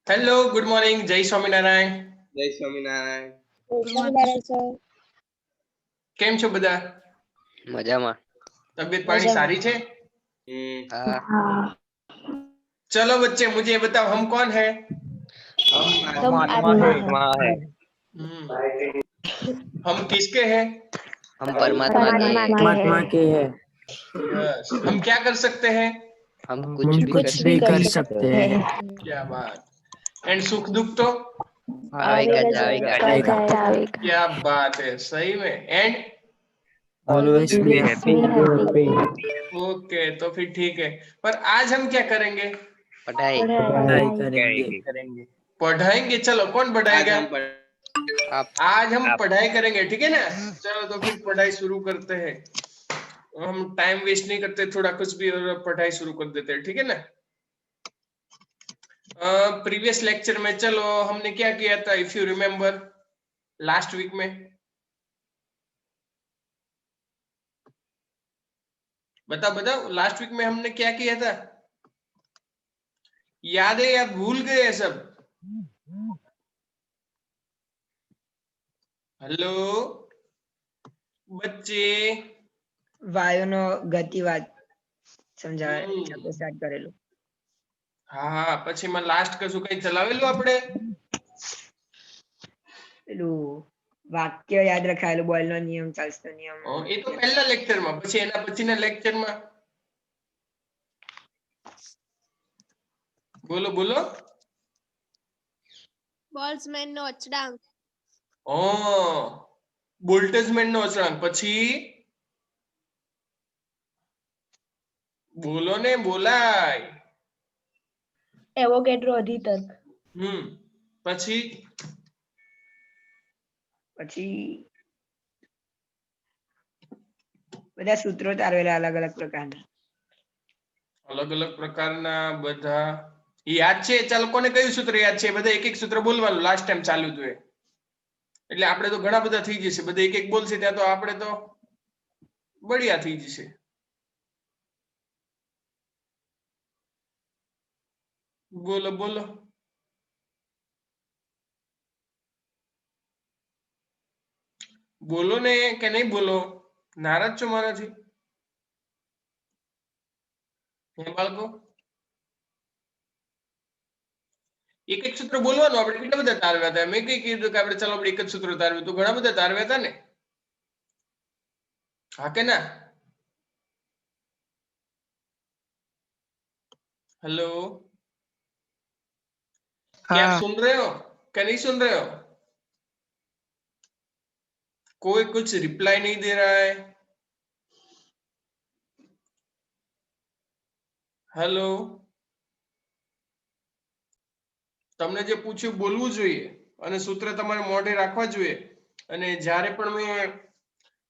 Hello, good morning, જય સ્વામિનારાયણ. જય સ્વામિનારાયણ. કેમ છો બધા? મજામાં. તબિયત પાણી सारी છે? हाँ। चलो बच्चे, मुझे ये बताओ, हम कौन है? हम आत्मा है। हम किसके हैं? हम परमात्मा के हैं। परमात्मा के है। यस। हम क्या कर सकते हैं? हम हम कुछ भी कर सकते हैं। क्या बात। एंड सुख दुख तो आवेगा जावेगा। क्या बात है, सही में। And always be happy. Okay, तो फिर ठीक है। पर आज हम क्या करेंगे? पढ़ाई पढ़ाई करेंगे। पढ़ाएंगे। चलो, कौन आज पढ़ाएगा? हम आप आज हम पढ़ाई करेंगे, ठीक है ना? चलो तो फिर पढ़ाई शुरू करते हैं। हम टाइम वेस्ट नहीं करते, थोड़ा कुछ भी और पढ़ाई शुरू कर देते हैं, ठीक है ना? प्रीवियस लेक्चर में चलो हमने क्या किया था, if you remember, last week में बताओ, लास्ट वीक में हमने क्या किया था? याद है या भूल गए सब? हेलो बच्चे, વાયુનો ગતિવાદ સમજાવે સ્ટાર્ટ કરેલું. હા, પછી માં લાસ્ટ કશું કઈ ચલાવેલું આપણે? પેલું વાક્ય યાદ રખાયેલું, બોયલનો નિયમ, ચાર્લ્સનો નિયમ. એ તો પહેલા લેક્ચરમાં, પછી એના પછીના લેક્ચરમાં બોલો બોલો. બોલ્ટ્ઝમેનનો અચળાંક. બોલ્ટેઝમેનનો અચળાંક. પછી બોલો ને, બોલાય. એવોગેડ્રો અધિતર્ક. પછી પછી બધા સૂત્રો તારવેલા અલગ અલગ પ્રકારના બધા યાદ છે? ચાલો, કોને કયું સૂત્ર યાદ છે? બધા એક એક સૂત્ર બોલવાનું. લાસ્ટ ટાઈમ ચાલ્યું હતું એટલે આપણે તો ઘણા બધા થઈ જશે. બધા એક એક બોલશે ત્યાં તો આપણે તો બઢિયા થઈ જશે. બોલો બોલો. બોલો ને, કે નહીં બોલો? નારાજ છો મારાથી? હે બાળકો, એક એક સૂત્ર બોલવાનું. આપણે કેટલા બધા તારવ્યા હતા? મેં કઈ કીધું કે આપણે ચાલો આપણે એક જ સૂત્ર તારવ્યું? તો ઘણા બધા તારવ્યા હતા ને? હા કે ના? हेलो, क्या आप सुन रहे हो क्या नहीं सुन रहे हो? कोई कुछ रिप्लाई नहीं दे रहा है. हेलो, તમને જે પૂછ્યું બોલવું જોઈએ અને સૂત્ર તમારે મોઢે રાખવા જોઈએ. અને જ્યારે પણ મેં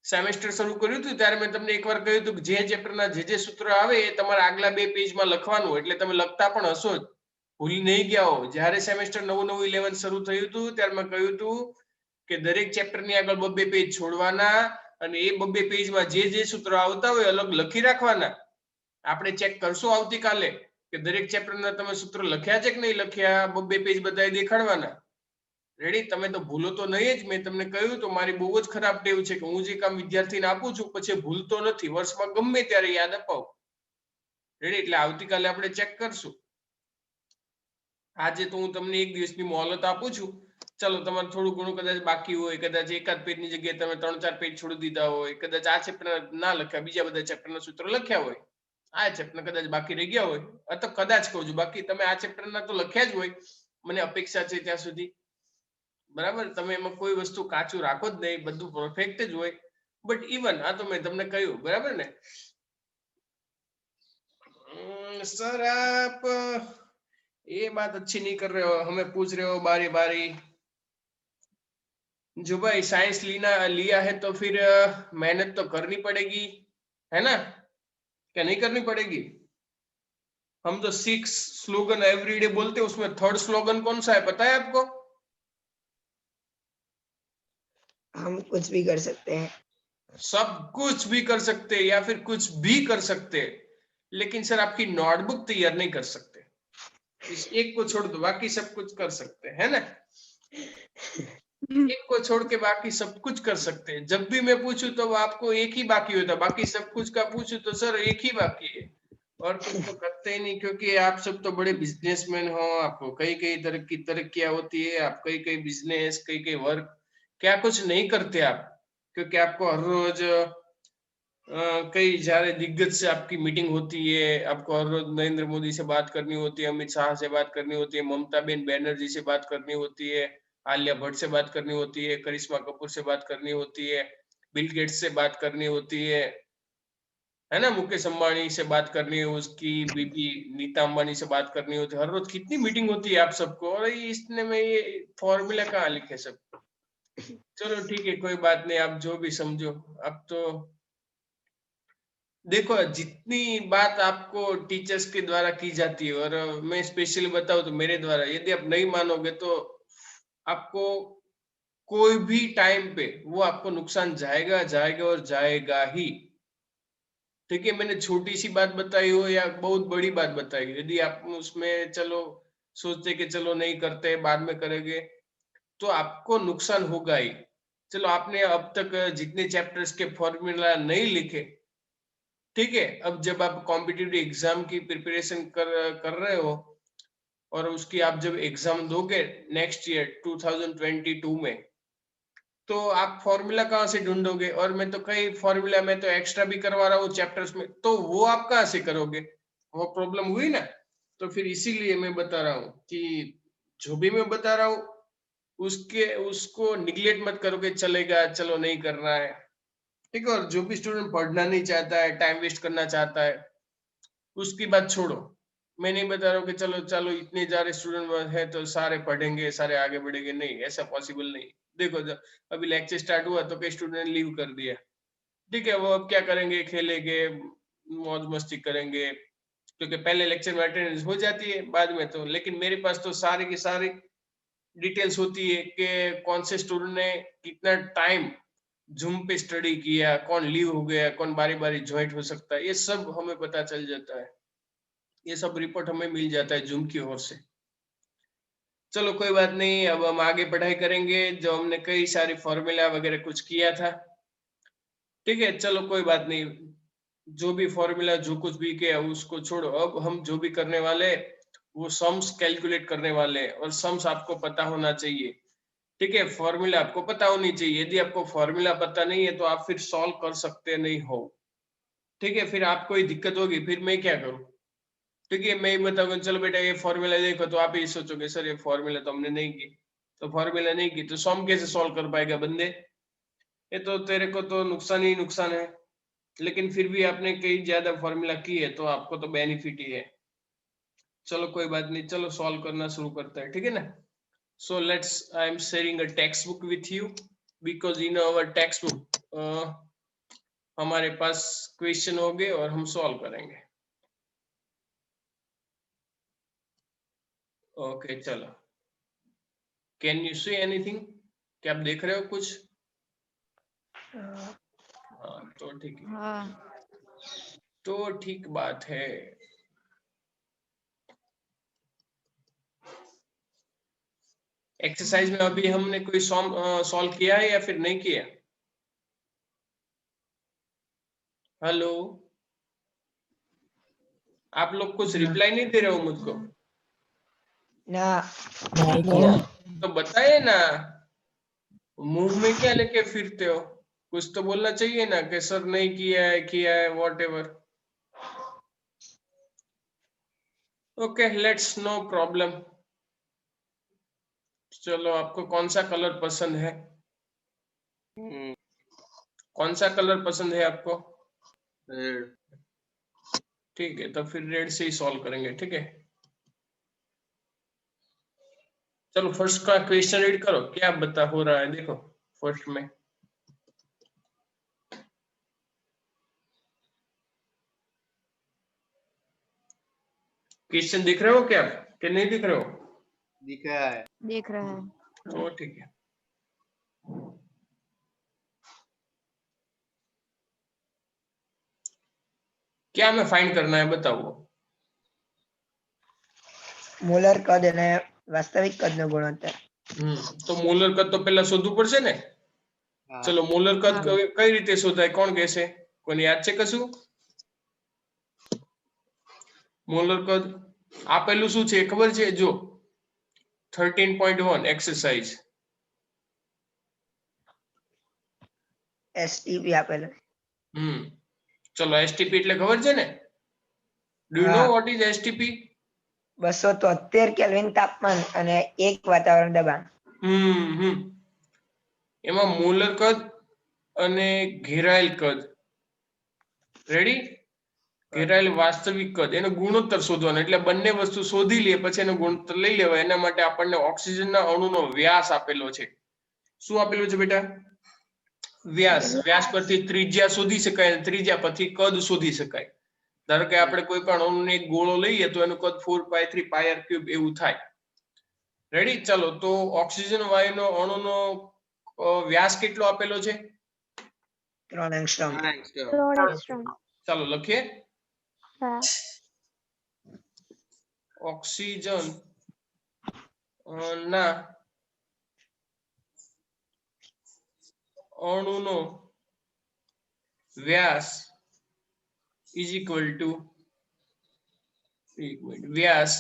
સેમેસ્ટર શરૂ કર્યું હતું ત્યારે મેં તમને એકવાર કહ્યું હતું કે જે ચેપ્ટરના જે સૂત્ર આવે એ તમારે આગલા 2 પેજમાં લખવાનું. એટલે તમે લખતા પણ હશો જ, ભૂલી નહીં ગયા હો. જ્યારે સેમેસ્ટર નવું 11 શરૂ થયું હતું ત્યારે મેં કહ્યું હતું કે દરેક ચેપ્ટરની આગળ 2 પેજ છોડવાના અને એ 2 પેજમાં જે સૂત્ર આવતા હોય અલગ લખી રાખવાના. આપણે ચેક કરશું આવતીકાલે કે દરેક ચેપ્ટરના તમે સૂત્ર લખ્યા છે કે નહીં લખ્યા. 2 પેજ બધાએ દેખાડવાના. રેડી? તમે તો ભૂલો તો નહીં જ. મેં તમને કહ્યું તો મારી બહુ જ ખરાબ ટેવ છે કે હું જે કામ વિદ્યાર્થીને આપું છું પછી ભૂલતો નથી. વર્ષમાં ગમે ત્યારે યાદ અપાવું. રેડી? એટલે આવતીકાલે આપણે ચેક કરશું. આજે તો હું તમને એક દિવસની મોહલત આપું છું. ચલો, તમારે થોડું ઘણું કદાચ બાકી હોય, કદાચ એકાદ પેજની જગ્યાએ તમે 3-4 પેજ છોડી દીધા હોય, કદાચ આ ચેપ્ટર ના લખ્યા, બીજા બધા ચેપ્ટરના સૂત્રો લખ્યા હોય, આ ચેપ્ટર કદાચ બાકી રહી ગયા હોય, અથવા કદાચ કહું છું બાકી તમે આ ચેપ્ટરના તો લખ્યા જ હોય. મને અપેક્ષા છે ત્યાં સુધી, બરાબર? તમે એમાં કોઈ વસ્તુ કાચું રાખો જ નહીં, બધું પરફેક્ટ જ હોય. બટ ઇવન આ તો મેં તમને કહ્યું, બરાબર ને? सर आप ये बात अच्छी नहीं कर रहे हो, हमें पूछ रहे हो बारी बारी. जो भाई साइंस लिया है तो फिर मेहनत तो करनी पड़ेगी, है ना? क्या नहीं करनी पड़ेगी? हम तो 6 स्लोगन एवरीडे बोलते हैं, उसमें थर्ड स्लोगन कौन सा है पता है आपको? हम कुछ भी कर सकते हैं. सब कुछ भी कर सकते हैं या फिर कुछ भी कर सकते हैं, लेकिन सर आपकी नोटबुक तैयार नहीं कर सकते. इस एक को छोड़ दो, बाकी सब कुछ कर सकते हैं, है ना। एक को छोड़ के बाकी सब कुछ कर सकते हैं। जब भी मैं पूछूं तो आपको एक ही बाकी होता है, बाकी सब कुछ का पूछूं तो सर एक ही बाकी है, और कुछ तो करते ही नहीं, क्योंकि आप सब तो बड़े बिजनेसमैन हो, आपको कई कई तरह की तरक्कियां होती है, आप कई कई बिजनेस, कई कई वर्क, क्या कुछ नहीं करते आप, क्योंकि आपको हर रोज कई सारे दिग्गज से आपकी मीटिंग होती है, आपको हर रोज नरेंद्र मोदी से बात करनी होती है, अमित शाह से बात करनी होती है, ममता बेन बैनर्जी से बात करनी होती है, आलिया भट्ट से बात करनी होती है, करिश्मा कपूर से बात करनी होती है, बिल गेट्स से बात करनी होती है ना, मुकेश अंबानी से बात करनी है, उसकी बीबी नीता अंबानी से बात करनी होती है, हर रोज कितनी मीटिंग होती है आप सबको, और इसने में ये फॉर्मूला कहाँ लिखे सब। चलो ठीक है, कोई बात नहीं, आप जो भी समझो। अब तो देखो, जितनी बात आपको टीचर्स के द्वारा की जाती है, और मैं स्पेशली बताऊं तो मेरे द्वारा, यदि आप नहीं मानोगे तो आपको कोई भी टाइम पे वो आपको नुकसान जाएगा जाएगा और जाएगा ही। ठीक है, मैंने छोटी सी बात बताई हो या बहुत बड़ी बात बताई, यदि आप उसमें चलो सोचते कि चलो नहीं करते बाद में करेंगे, तो आपको नुकसान होगा ही। चलो, आपने अब तक जितने चैप्टर्स के फॉर्मूला नहीं लिखे, ठीक है, अब जब आप कॉम्पिटिटिव एग्जाम की प्रिपरेशन कर रहे हो, और उसकी आप जब एग्जाम दोगे नेक्स्ट ईयर 2022 में, तो आप फॉर्मूला कहाँ से ढूंढोगे, और मैं तो कई फॉर्मूला में तो एक्स्ट्रा भी करवा रहा हूँ चैप्टर्स में, तो वो आप कहाँ से करोगे, वो प्रॉब्लम हुई ना। तो फिर इसीलिए मैं बता रहा हूँ कि जो भी मैं बता रहा हूँ उसको निगलेक्ट मत करो कि चलेगा चलो नहीं करना है, ठीक है। और जो भी स्टूडेंट पढ़ना नहीं चाहता है, टाइम वेस्ट करना चाहता है, उसकी बात छोड़ो। मैं नहीं बता रहा हूँ कि चलो चलो इतने सारे स्टूडेंट है तो सारे पढ़ेंगे सारे आगे बढ़ेंगे, नहीं, ऐसा पॉसिबल नहीं। देखो, अभी लेक्चर स्टार्ट हुआ तो कई स्टूडेंट लीव कर दिया, ठीक है, वो अब क्या करेंगे, खेलेंगे, मौज मस्ती करेंगे, क्योंकि पहले लेक्चर में अटेंडेंस हो जाती है, बाद में तो, लेकिन मेरे पास तो सारी की सारी डिटेल्स होती है कि कौन से स्टूडेंट ने कितना टाइम जूम पे स्टडी किया, कौन लीव हो गया, कौन बारी बारी ज्वाइंट हो सकता है, ये सब हमें पता चल जाता है, ये सब रिपोर्ट हमें मिल जाता है जूम की ओर से। चलो कोई बात नहीं, अब हम आगे पढ़ाई करेंगे, जो हमने कई सारी फॉर्मूला वगैरह कुछ किया था, ठीक है। चलो कोई बात नहीं, जो भी फॉर्मूला जो कुछ भी किया उसको छोड़ो, अब हम जो भी करने वाले वो सम्स कैलकुलेट करने वाले, और सम्स आपको पता होना चाहिए, ठीक है, फॉर्मूला आपको पता होनी चाहिए। यदि आपको फॉर्मूला पता नहीं है तो आप फिर सॉल्व कर सकते नहीं हो, ठीक है, फिर आपको ही दिक्कत होगी, फिर मैं क्या करूं, ठीक है। मैं ही बताऊंगा चलो बेटा ये फॉर्मूला देखो, तो आप ही सोचोगे सर ये फॉर्मूला तो हमने नहीं की, तो फॉर्मूला नहीं की तो सम कैसे सॉल्व कर पाएगा बंदे, ये तो तेरे को तो नुकसान ही नुकसान है। लेकिन फिर भी आपने कई ज्यादा फॉर्मूला की है तो आपको तो बेनिफिट ही है। चलो कोई बात नहीं, चलो सॉल्व करना शुरू करते हैं, ठीक है ना। So let's, I am sharing a text book with you, because in our text book हमारे पास क्वेश्चन होंगे और हम सॉल्व करेंगे। ओके चलो, कैन यू सी एनीथिंग, क्या आप देख रहे हो कुछ? हाँ तो ठीक है, हाँ। तो ठीक बात है। एक्सरसाइज में अभी हमने कोई सॉल्व किया है या फिर नहीं किया? हेलो, आप लोग कुछ रिप्लाई नहीं दे रहे हो मुझको, ना। नहीं किया। तो बताइए ना, मुंह में क्या लेके फिरते हो, कुछ तो बोलना चाहिए ना कि सर नहीं किया है whatever. Okay let's, no problem. चलो, आपको कौन सा कलर पसंद है, कौन सा कलर पसंद है आपको? ठीक है, तो फिर रेड से ही सॉल्व करेंगे, ठीक है। चलो फर्स्ट का क्वेश्चन रीड करो, क्या बता हो रहा है देखो फर्स्ट में। क्वेश्चन दिख रहे हो क्या आप कि नहीं दिख रहे हो? दिख रहा है। देख रहा है। तो ठीक है, क्या हमें फाइंड करना है बताओ? મોલર કદ અને વાસ્તવિક કદનો ગુણોત્તર. તો મોલર કદ તો પહેલા શોધવું પડશે ને. હા. ચલો મોલર કદ કઈ રીતે શોધાય કોણ કહેશે? કોને યાદ છે કશું? મોલર કદ આપેલું શું છે ખબર છે? જો 13.1 એક્સરસાઇઝ. એસટીપી આપેલો. ચલો એસટીપી એટલે ખબર છે ને? ડુ યુ નો હા. What is STP? 273 કેલ્વિન તાપમાન અને 1 વાતાવરણ દબાણ. એમાં મોલર કદ અને ઘેરાયેલ કદ રેડી? ઘેરાયેલ વાસ્તવિક કદ એનો ગુણોત્તર શોધવાનો. એટલે બંને વસ્તુ શોધી લે પછી એનો ગુણોત્તર લઈ લેવાય. એના માટે આપણને ઓક્સિજનના અણુનો વ્યાસ આપેલો છે. શું આપેલું છે બેટા? વ્યાસ. વ્યાસ પરથી ત્રિજ્યા શોધી શકાય અને ત્રિજ્યા પરથી કદ શોધી શકાય. ધારો કે આપણે કોઈ પણ અણુનો એક ગોળો લઈએ તો એનું કદ 4π3πr³ એવું થાય. રેડી? ચાલો તો ઓક્સિજન વાયુનો અણુનો વ્યાસ કેટલો આપેલો છે? 3 એંગસ્ટ્રોમ. ચાલો લખીએ. હા. ઓક્સિજન ના અણુનો વ્યાસ ઇઝ ઇક્વલ ટુ વ્યાસ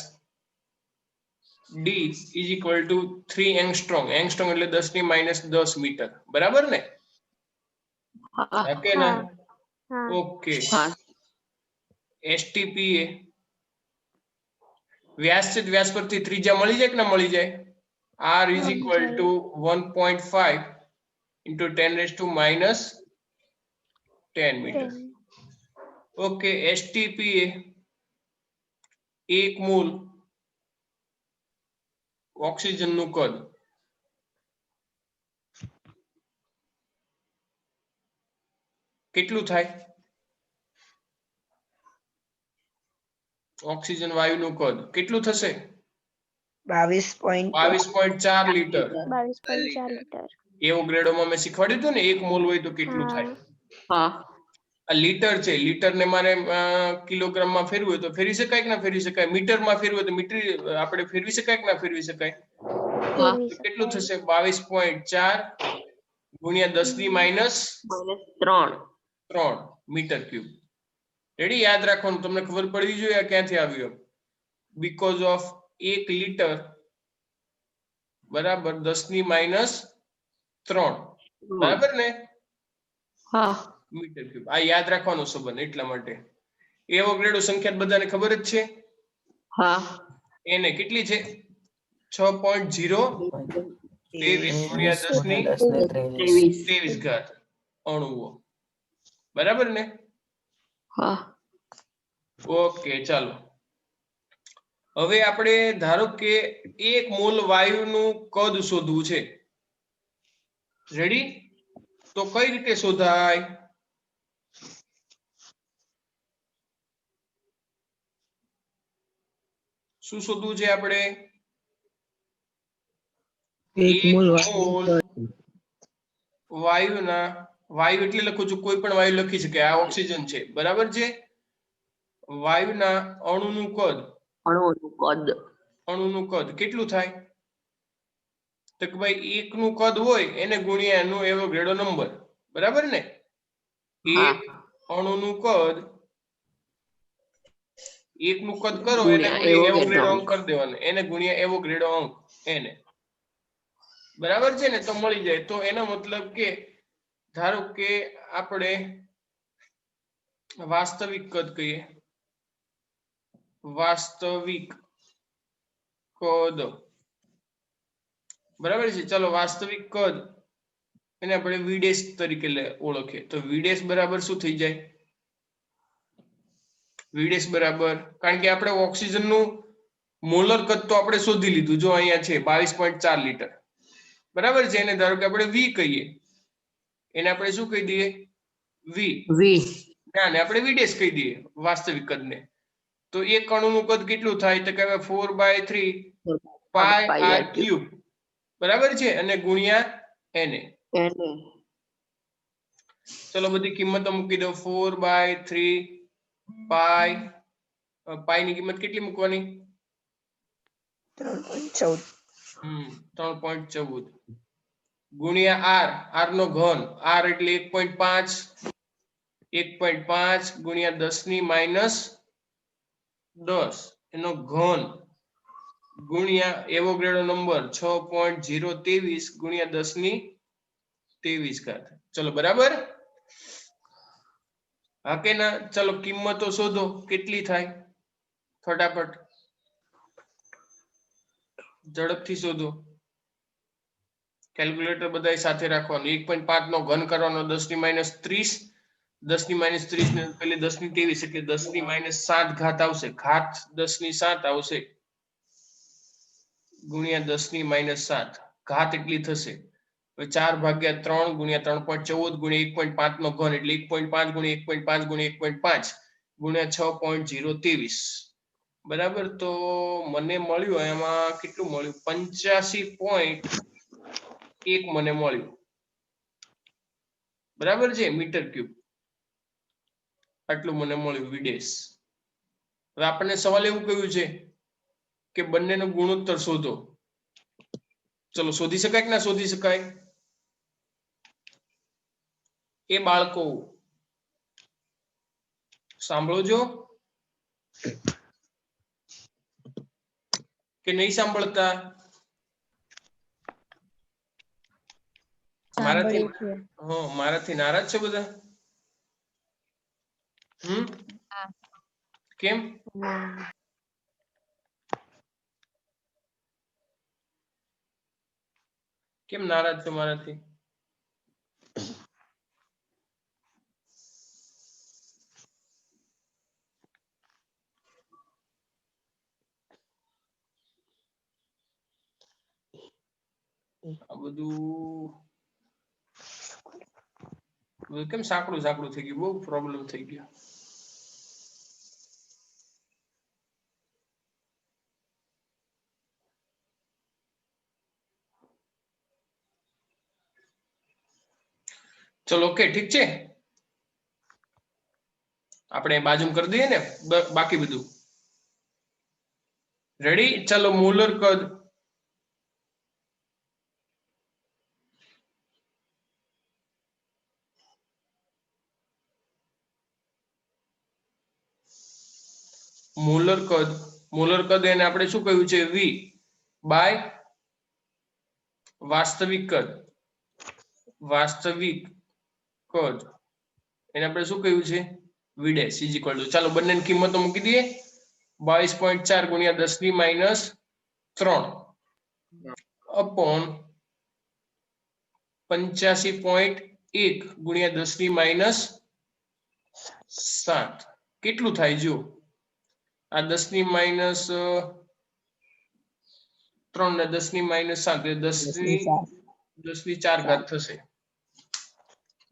D is equal to 3 angstrom. Angstrom એટલે 10⁻10 મીટર. બરાબર ને? હા કે ના? ઓકે. એસટીપી એ વ્યાસ છે, વ્યાસ પરથી ત્રિજ્યા મળી જાય કે ના મળી જાય? r is equal to 1.5 into 10⁻10 metre. Okay. STP એ 1 મોલ ઓક્સિજનનું કદ કેટલું થાય? ઓક્સિજન વાયુનું કદ કેટલું થશે? 22.4 લીટર. 22.4 લીટર. એવોગ્રેડોમાં મેં શીખવાડ્યું હતું ને 1 મોલ હોય તો કેટલું થાય? હા. આ લીટર છે. લીટરને મારે કિલોગ્રામમાં ફેરવું હોય તો ફેરવી શકાય કે ના ફેરવી શકાય? મીટરમાં ફેરવું હોય તો મીટર આપણે ફેરવી શકાય કે ના ફેરવી શકાય? કેટલું થશે? 22.4 ગુણ્યા 10⁻³ મીટર ક્યુબ. રેડી? યાદ રાખવાનું. તમને ખબર પડવી જોઈએ આ ક્યાંથી આવ્યું. બીકોઝ ઓફ 1 લીટર બરાબર 10⁻³ બરાબર ને? Metre cube. આ યાદ રાખવાનો સંબંધ એટલા માટે. એવોગ્રેડો સંખ્યા બધાને ખબર જ છે. એને કેટલી છે? 6.023 ગુણ્યા 10⁻23 અણુઓ. બરાબર ને? ઓકે. ચાલો હવે આપણે ધારો કે 1 મોલ વાયુનું કદ શોધવું છે. રેડી? તો કઈ રીતે શોધાય? શું શોધવું છે આપણે? 1 મોલ વાયુના, વાયુ એટલે લખું છું કોઈ પણ વાયુ લખી શકાય. આ ઓક્સિજન છે. બરાબર છે? વાયુના અણુનું કદ કેટલું થાય? તો કે ભાઈ 1 નું કદ હોય એને ગુણ્યા એનો એવોગ્રેડો નંબર. બરાબર ને? 1 અણુનું કદ 1 નું કદ કરો એને ગુણ્યા એવોગ્રેડો અંક કરી દેવાનો. એને ગુણ્યા એવોગ્રેડો અંક એને. બરાબર છે ને? તો મળી જાય. તો એનો મતલબ કે ધારો કે આપણે વાસ્તવિક કદ કહીએ. વાસ્તવિક કદ. બરાબર છે? ચાલો વાસ્તવિક કદ એને આપણે v' તરીકે ઓળખીએ. તો v' બરાબર શું થઈ જાય? v' બરાબર, કારણ કે આપણે ઓક્સિજનનું મોલર કદ તો આપણે શોધી લીધું. જો અહીંયા છે 22.4 લીટર. બરાબર છે? એને ધારો કે આપણે v કહીએ. એને આપણે શું કહી દઈએ? v. ને આપણે v' કહી દઈએ વાસ્તવિક કદને. તો એક અણુનું કદ કેટલું થાય? તો કે 4/3 πr³. બરાબર છે? અને ગુણ્યા એને. ચલો બધી કિંમતો મૂકી દો. 4/3 પાઈ ની કિંમત કેટલી મૂકવાની? 3.14 3.14 ગુણ્યા r નો ઘન r એટલે 1.5 1.5 ગુણ્યા 10 ની માઇનસ 10 એનો ઘન ગુણ્યા એવોગેડ્રો નંબર 6.023 ગુણ્યા 10 ની 23 ઘાત. ચલો બરાબર. હા કે ના? ચલો કિંમતો શોધો કેટલી થાય ફટાફટ ઝડપથી શોધો. કેલ્ક્યુલેટર બધાય સાથે રાખવાનું. 1.5 નો ઘન કરવાનો 10 ની માઇનસ 30 10 ની માઇનસ 30 ને પેલી 10 ની 23 એટલે 10 ની માઇનસ 7 ઘાત આવશે. ઘાત 10 ની 7 આવશે ગુણ્યા 10 ની માઇનસ 7 ઘાત એટલી થશે. હવે 4 ભાગ્યા 3 ગુણ્યા 3.14 ગુણ્યા 1.5 નો ઘન એટલે 1.5 ગુણ્યા 1.5 ગુણ્યા 1.5 ગુણ્યા 6.023 બરાબર. તો મને મળ્યું એમાં કેટલું મળ્યું 85.1 મને મળ્યું બરાબર છે મીટર ક્યુબ. આટલું મને મળ્યું વિદેશ. હવે આપણને સવાલ એવું કહ્યું છે કે બંનેનો ગુણોત્તર શોધો. ચલો શોધી શકાય કે ના શોધી શકાય? એ બાળકો સાંભળો છો કે નહીં સાંભળતા? મારાથી નારાજ છે બધા? કેમ? કેમ નારાજ છો મારાથી? આ બધું કેમ સાંકડું સાંકડું થઈ ગયું? બહુ પ્રોબ્લેમ થઈ ગયો. ચલો ઓકે ઠીક છે. આપણે બાજુમાં કરી દઈએ ને બાકી બધું રેડી. ચલો મોલર કદ મોલર કદ એને આપણે શું કહ્યું છે? v બાય વાસ્તવિક કદ એને આપણે શું કહ્યું છે? v dash is equal two. ચાલો બંનેની કિંમતો મૂકી દઈએ. 22.4 ગુણ્યા 10 ની માઇનસ 3 અપોન 85.1 ગુણ્યા 10 ની માઇનસ 7 કેટલું થાય? જો આ 10 ની માઇનસ 3 ને 10 ની માઇનસ 7 એટલે 10 ની 4 ઘાત થશે.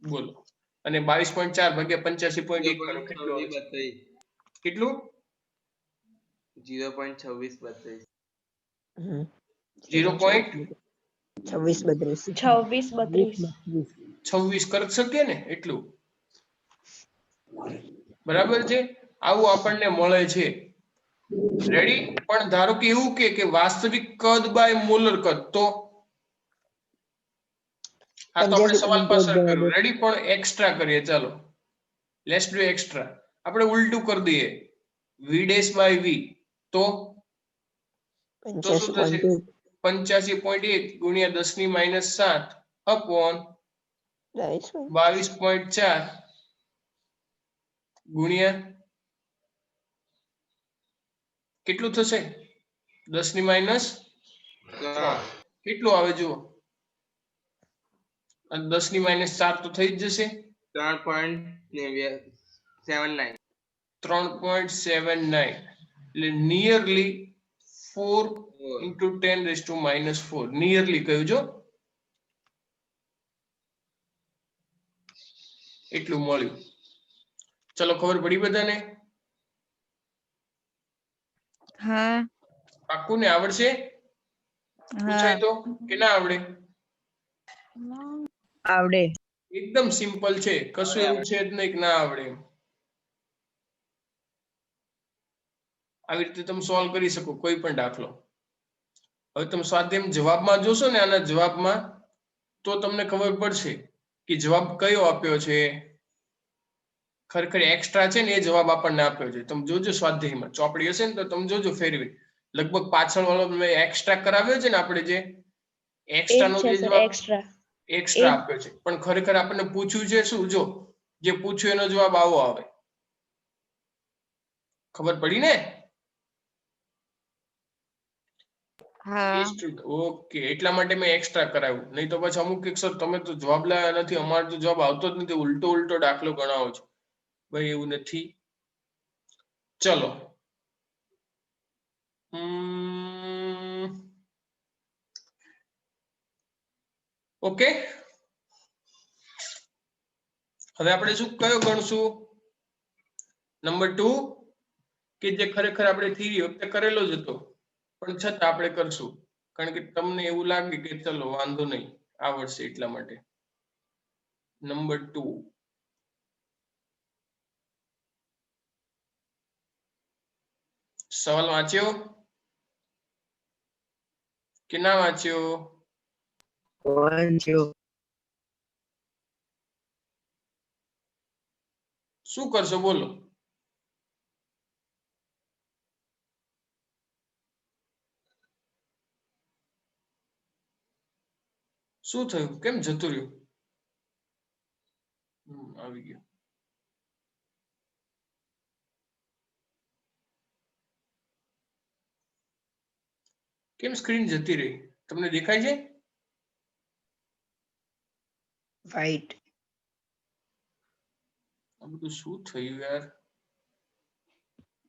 બોલો. અને 22.4 ભાગ્યા 85.1 કરો કેટલું આવે? કેટલું? 0.2632 26 કરી શકીએ ને એટલું બરાબર છે. આવું આપણને મળે છે. રેડી. પણ ધારો કે એવું કે વાસ્તવિક કદ બાય મોલર કદ તો આ તો આપણે સવાલ પાછળ કર્યો. રેડી. પણ એક્સ્ટ્રા કરીએ. ચાલો લેટ્સ ડુ એક્સ્ટ્રા. આપણે ઉલટું કરી દઈએ. v ડેશ બાય v તો શું થશે? 85.1 ગુણ્યા 10 ની માઇનસ 7 અપોન 22.4 ગુણ્યા કેટલું થશે? 10 ની માઇનસ 3 કેટલું આવે જુઓ. 10 ની માઇનસ 4 તો થઈ જ જશે. 3.79 એટલે nearly 4 into 10 raised to minus 4 nearly કહ્યું જો એટલું મળ્યું. ચલો ખબર પડી બધાને? હા પાક્કું ને? આવડશે? પૂછાય તો કે ના આવડે? આવડે. એકદમ સિમ્પલ છે. કશું એવું છે જ નહીં કે ના આવડે. આવી રીતે તમે સોલ્વ કરી શકો કોઈ પણ દાખલો. હવે તમે સ્વાધ્યાય જવાબમાં જોશો ને આના જવાબમાં તો તમને ખબર પડશે કે જવાબ કયો આપ્યો છે. ખરેખર એક્સ્ટ્રા છે ને એ જવાબ આપણને આપ્યો છે. તમે જોજો સ્વાધ્યાયમાં ચોપડી હશે ને તો તમે જોજો ફેરવી લગભગ પાછળ વાળો મેં એક્સ્ટ્રા કરાવ્યો છે ને આપણે જે એક્સ્ટ્રા નો જે જવાબ એક્સ્ટ્રા આપ્યો છે પણ ખરેખર આપણને પૂછ્યું છે શું જો જે પૂછ્યું એનો જવાબ આવો આવે. ખબર પડી ને? ઓકે એટલા માટે મેં એક્સ્ટ્રા કરાવ્યું નહીં તો પછી અમુક એક સર તમે તો જવાબ લાવ્યા નથી અમારો તો જવાબ આવતો જ નથી ઉલટો દાખલો ગણાવો છો. ભાઈ એવું નથી. ચલો ઓકે હવે આપણે શું કયો ગણશું? નંબર 2 કે જે ખરેખર આપણે થિયરી વખતે કરેલો જ હતો પણ છતાં આપણે કરશું કારણ કે તમને એવું લાગે કે ચલો વાંધો નહીં આવડશે એટલા માટે. નંબર 2 સવાલ વાંચ્યો કે ના વાંચ્યો? શું કરશો બોલો? શું થયું? કેમ જતું રહ્યું? આવી ગયું. કેમ સ્ક્રીન જતી રહી? તમને દેખાય છે? વાઈટ આ બધું શું થયું યાર?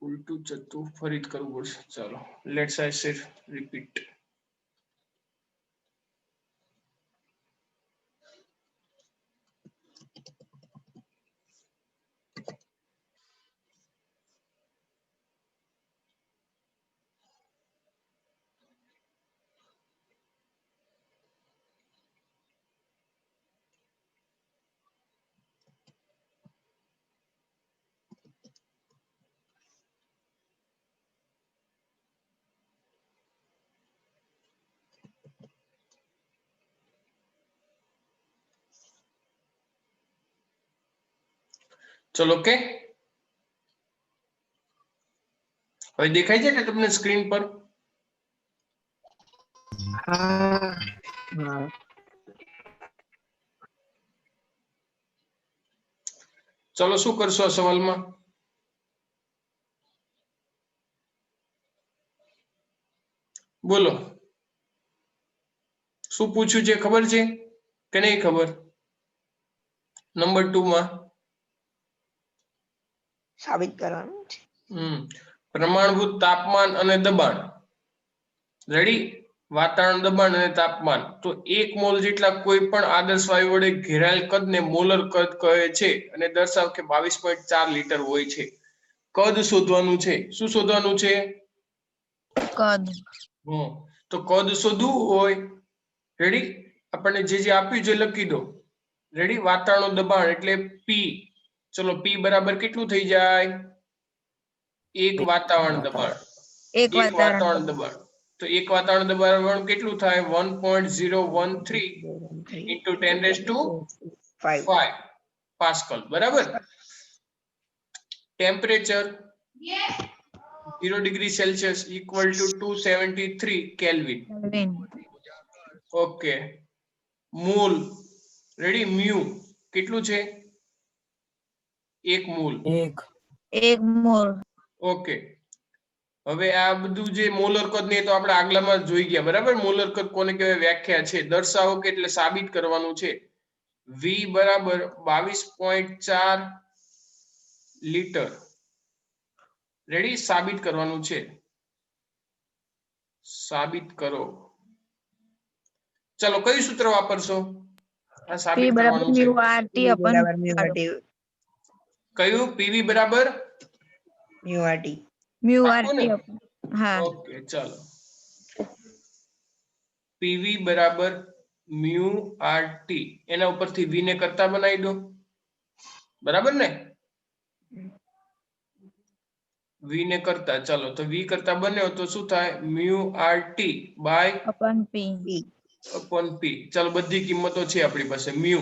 ઉલટું ચત્તું ફરી કરવું પડશે. ચાલો લેટ્સ આઈ સે રિપીટ. ચલો ઓકે હવે દેખાય છે ને તમને સ્ક્રીન પર? ચલો શું કરશો આ સવાલમાં? બોલો શું પૂછ્યું છે ખબર છે કે નહીં ખબર? નંબર 2 માં સાબિત કરવાનું છે. પ્રમાણભૂત તાપમાન અને દબાણ. રેડી? વાતાવરણ દબાણ અને તાપમાન તો 1 મોલ જેટલા કોઈ પણ આદર્શ વાયુ વડે ઘેરાયેલ કદને મોલર કદ કહે છે અને દર્શાવ કે 22.4 લિટર હોય છે. કદ શોધવાનું છે. શું શોધવાનું છે? કદ. તો કદ શોધવું હોય રેડી આપણને જે આપ્યું છે લખી દો. રેડી? વાતાવરણ દબાણ એટલે P. ચલો P બરાબર કેટલું થઈ જાય? 1 વાતાવરણ દબાણ. 1 વાતાવરણ દબાણ તો 1 વાતાવરણ દબાણ કેટલું થાય? 1.013 into 10⁵ પાસ્કલ. બરાબર? Temperature 0 degree Celsius equal to 273 kelvin. Okay mall ready? Mu કેટલું છે? 1 મોલ. 1 મોલ. ઓકે હવે આ બધું જે મોલર કદ ને તો આપણે આગલામાં જોઈ ગયા. બરાબર? મોલર કદ કોને કહેવાય વ્યાખ્યા છે. દર્શાવો કે એટલે સાબિત કરવાનું છે. V બરાબર 22.4 લિટર. રેડી? સાબિત કરવાનું છે. સાબિત કરો. ચલો કયું સૂત્ર વાપરશો? આ સાબિત કરવાનું છે. કયું? PV બરાબર ઓકે ચાલો PV બરાબર મ્યુ RT એના ઉપરથી V ને કરતા બનાવી દો. બરાબર ને? v ને કરતા, ચાલો તો v કરતા બને તો શું થાય mu RT by upon P. upon p. ચાલો બધી કિંમતો છે આપણી પાસે. mu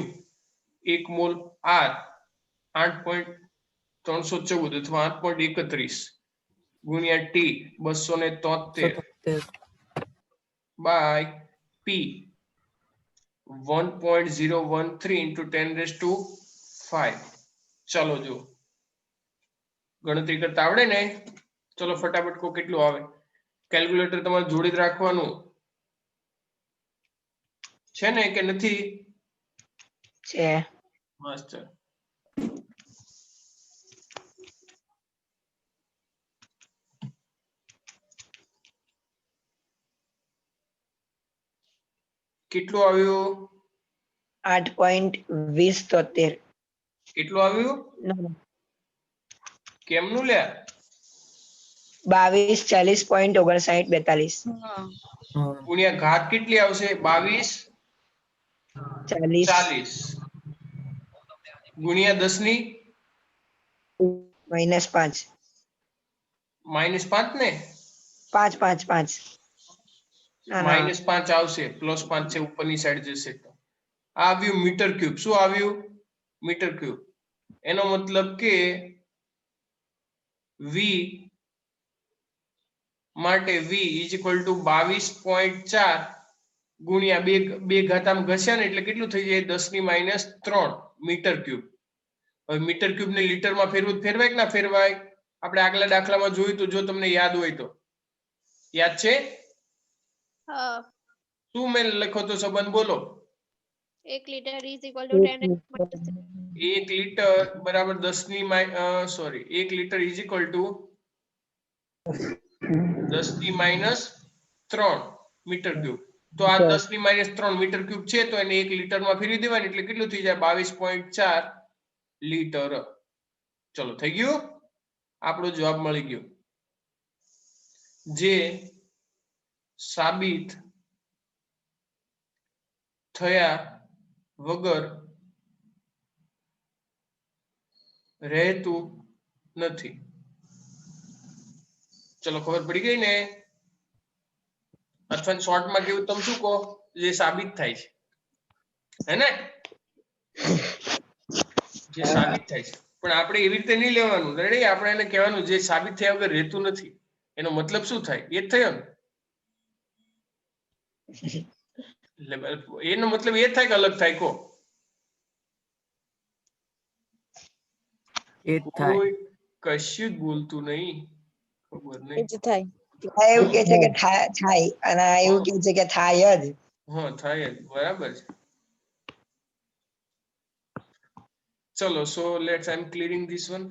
1 મોલ r 8.314 અથવા 8.31 ગુણ્યા t 273 બાય p 1.013 into 10⁵ ચાલો જો ગણતરી કરતા આવડે ને? ચલો ફટાફટ કો કેટલું આવે. કેલ્ક્યુલેટર તમારે જોડે જ રાખવાનું છે ને કે નથી? છે. મસ્ત. કેટલું આવ્યું? 8.2073. કેટલું આવ્યું? કેમનું લ્યા? 22 40.59 હા. ગુણ્યા ઘાત કેટલી આવશે? 22 42 40 ગુણ્યા 10 ની -5 -5 ને 5 5 5 -5 આવશે, +5 છે ઉપરની સાઈડ જશે તો આ આવ્યું મીટર ક્યુબ. શું આવ્યું? Metre cube. એનો મતલબ કે v માટે v = 22.4 ગુણ્યા 2 ઘાત આમ ઘસ્યા ને એટલે કેટલું થઈ જાય? 10⁻³ મીટર ક્યુબ. હવે મીટર ક્યુબ ને લીટરમાં ફેરવું ફેરવાય કે ના ફેરવાય? આપણે આગલા દાખલામાં જોયું તો, જો તમને યાદ હોય તો. યાદ છે? હા. શું મેં લખ્યો તો સંબંધ બોલો? 1 liter is equal to 10 1 litre બરાબર 1 litre is equal to 10⁻³ metre cube. તો આ 10⁻³ મીટર ક્યુબ છે તો એને 1 લીટરમાં ફેરવી દેવાની એટલે કેટલું થઈ જાય? 22.4 લીટર. ચલો થઈ ગયું? આપણો જવાબ મળી ગયો, જે સાબિત થયા વગર રહેતું નથી. ચલો ખબર પડી ગઈ ને? અથવા શોર્ટમાં કેવું તમે શું કહો? જે સાબિત થાય છે, હે ને? જે સાબિત થાય છે. પણ આપણે એવી રીતે નહીં લેવાનું. રેડી? આપણે એને કહેવાનું જે સાબિત થયા વગર રહેતું નથી. એનો મતલબ શું થાય? એ જ થયો ને? એનો મતલબ એ થાય કે અલગ થાય? કો કોઈ કશું જ બોલતું નહીં. ખબર નહીં. એવું કે છે કે થાય અને એવું કે છે કે થાય જ. હા થાય જ. બરાબર છે. ચલો so let's I am clearing this one.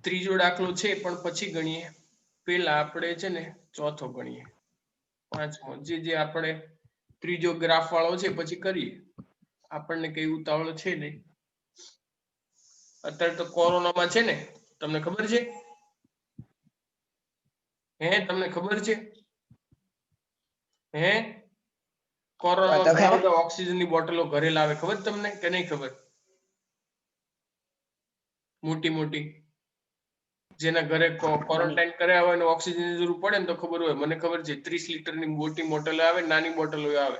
ત્રીજો દાખલો છે પણ પછી ગણીએ. પેલા આપણે છે ને ચોથો ગણીએ. પાંચમો જે આપણે ત્રીજો ગ્રાફ વાળો છે પછી કરીએ. આપણને કઈ ઉતાવળ છે નહીં. અત્યારે તો કોરોનામાં છે ને, તમને ખબર છે? તમને ખબર છે? કોરોનામાં ઘણા બધા ઓક્સિજનની બોટલો ઘરે લાવે. ખબર તમને કે નહીં ખબર? મોટી મોટી, જેના ઘરે ક્વોરન્ટાઇન કર્યા હોય ને ઓક્સિજનની જરૂર પડે ને તો ખબર હોય. મને ખબર છે 30 લીટરની મોટી બોટલો આવે, નાની બોટલો આવે.